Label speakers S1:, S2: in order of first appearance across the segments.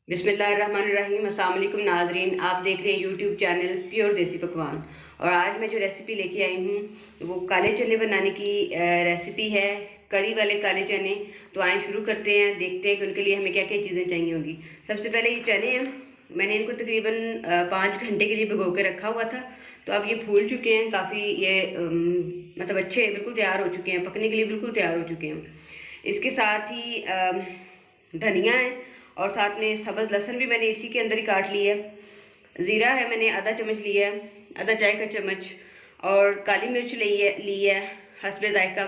S1: बिस्मिल्लाहिर्रहमानिर्रहीम। अस्सलाम वालेकुम नाज़रीन, आप देख रहे हैं यूट्यूब चैनल प्योर देसी पकवान। और आज मैं जो रेसिपी लेके आई हूँ वो काले चने बनाने की रेसिपी है, कड़ी वाले काले चने। तो आए शुरू करते हैं, देखते हैं कि उनके लिए हमें क्या क्या चीज़ें चाहिए होंगी। सबसे पहले ये चने हैं, मैंने इनको तकरीबन 5 घंटे के लिए भिगो के रखा हुआ था। तो अब ये फूल चुके हैं काफ़ी, ये मतलब अच्छे बिल्कुल तैयार हो चुके हैं, पकने के लिए बिल्कुल तैयार हो चुके हैं। इसके साथ ही धनिया है और साथ में सब्ज़ लहसुन भी मैंने इसी के अंदर ही काट लिया है। ज़ीरा है, मैंने आधा चम्मच लिया है, आधा चाय का चम्मच। और काली मिर्च ली है हस्बे ज़ायका।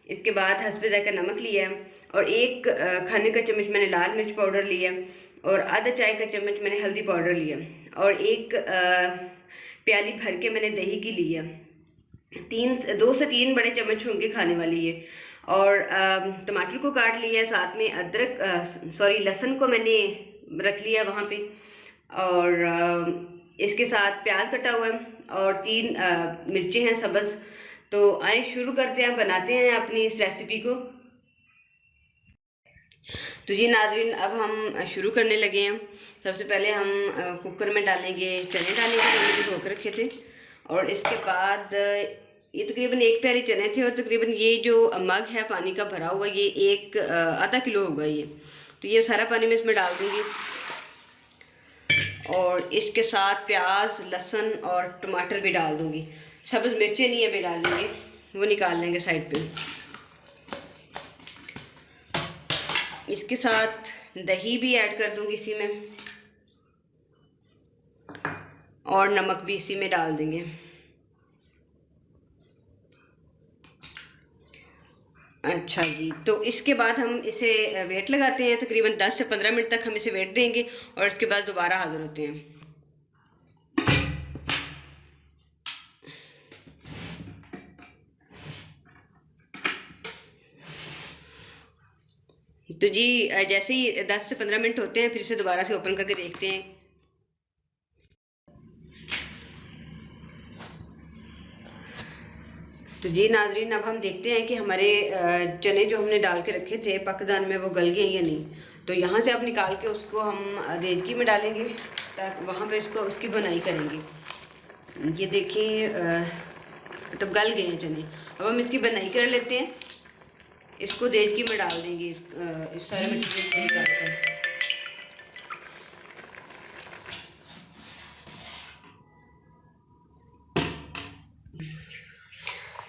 S1: इसके बाद हस्बे ज़ायका नमक लिया है और एक खाने का चम्मच मैंने लाल मिर्च पाउडर लिया और आधा चाय का चम्मच मैंने हल्दी पाउडर लिया और एक प्याली भर के मैंने दही की ली है। 2 से 3 बड़े चम्मच होंगे खाने वाली ये। और टमाटर को काट लिया है, साथ में लहसुन को मैंने रख लिया वहाँ पे। और इसके साथ प्याज कटा हुआ है और 3 मिर्चें हैं सब्ज़। तो आए शुरू करते हैं, बनाते हैं अपनी इस रेसिपी को। तो जी नाज़रीन, अब हम शुरू करने लगे हैं। सबसे पहले हम कुकर में डालेंगे चने, डालेंगे मैंने भिगो के रखे थे। और इसके बाद ये तकरीबन 1 प्याली चने थे और तकरीबन ये जो मग है पानी का भरा हुआ, ये आधा किलो होगा ये। तो ये सारा पानी मैं इसमें डाल दूँगी और इसके साथ प्याज, लहसुन और टमाटर भी डाल दूँगी। सब्ज़ मिर्चें नहीं अभी डालेंगे, वो निकाल लेंगे साइड पे। इसके साथ दही भी ऐड कर दूँगी इसी में और नमक भी इसी में डाल देंगे। अच्छा जी, तो इसके बाद हम इसे वेट लगाते हैं, तकरीबन 10 से 15 मिनट तक हम इसे वेट देंगे और इसके बाद दोबारा हाज़िर होते हैं। तो जी जैसे ही 10 से 15 मिनट होते हैं फिर से दोबारा से ओपन करके देखते हैं। तो जी नाजरीन, अब हम देखते हैं कि हमारे चने जो हमने डाल के रखे थे पकदान में वो गल गए या नहीं। तो यहाँ से अब निकाल के उसको हम देचकी में डालेंगे ताकि वहाँ पे उसकी बनाई करेंगे। ये देखिए तब गल गए हैं चने। अब हम इसकी बनाई कर लेते हैं, इसको देचकी में डाल देंगे इस सारे मटेरियल को निकाल कर।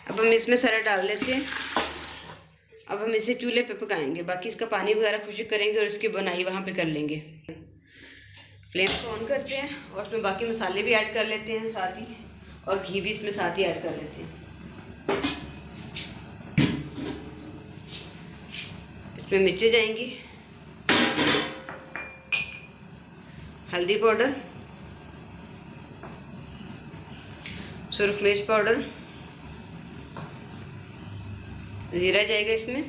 S1: अब हम इसमें सारा डाल लेते हैं। अब हम इसे चूल्हे पे पकाएंगे, बाकी इसका पानी वगैरह खुश्क करेंगे और इसकी बनाई वहाँ पे कर लेंगे। फ्लेम को ऑन करते हैं और उसमें बाकी मसाले भी ऐड कर लेते हैं साथ ही, और घी भी इसमें साथ ही ऐड कर लेते हैं। इसमें मिर्चें जाएंगी, हल्दी पाउडर, सुरख मिर्च पाउडर, ज़ीरा जाएगा इसमें।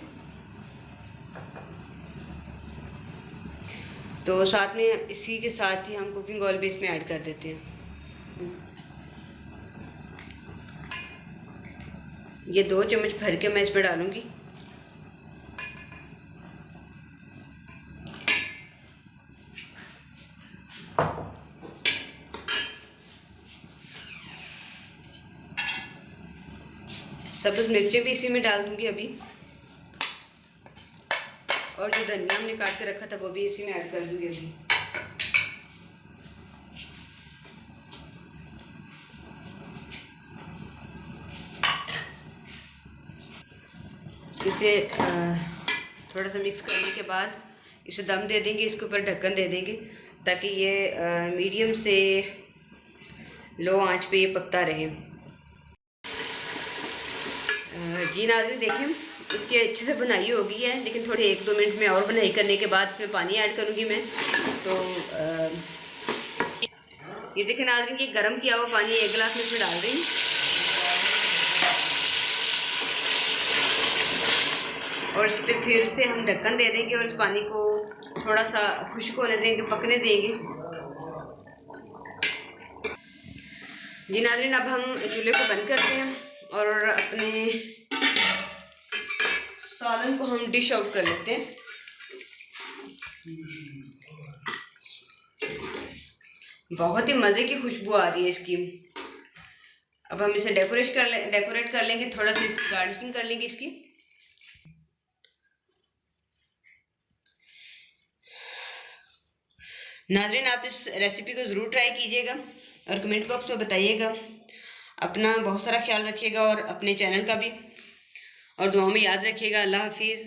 S1: तो साथ में इसी के साथ ही हम कुकिंग ऑयल भी इसमें ऐड कर देते हैं। ये 2 चम्मच भर के मैं इसमें डालूंगी। सब्ज़ मिर्चें भी इसी में डाल दूंगी अभी, और जो धनिया हमने काट के रखा था वो भी इसी में ऐड कर दूंगी अभी। इसे थोड़ा सा मिक्स करने के बाद इसे दम दे देंगे, इसके ऊपर ढक्कन दे देंगे ताकि ये मीडियम से लो आंच पे ये पकता रहे। जी नाज़रीन, देखिए इसकी अच्छे से बनाई हो गई है, लेकिन थोड़े 1-2 मिनट में और बनाई करने के बाद इसमें पानी ऐड करूँगी मैं। तो ये देखिए नाज़रीन, ये गर्म किया हुआ पानी 1 गिलास में इसमें डाल रही हूँ और इस पर फिर से हम ढक्कन दे देंगे और इस पानी को थोड़ा सा खुश्क होने देंगे, पकने देंगे। जी नाज़रीन, अब हम चूल्हे को बंद करते हैं और अपने सालन को हम डिश आउट कर लेते हैं। बहुत ही मज़े की खुशबू आ रही है इसकी। अब हम इसे डेकोरेट कर लेंगे, थोड़ा सा इसकी गार्निशिंग कर लेंगे इसकी। नाज़रीन, आप इस रेसिपी को ज़रूर ट्राई कीजिएगा और कमेंट बॉक्स में बताइएगा। अपना बहुत सारा ख्याल रखिएगा और अपने चैनल का भी, और दुआओं में याद रखिएगा। अल्लाह हाफिज़।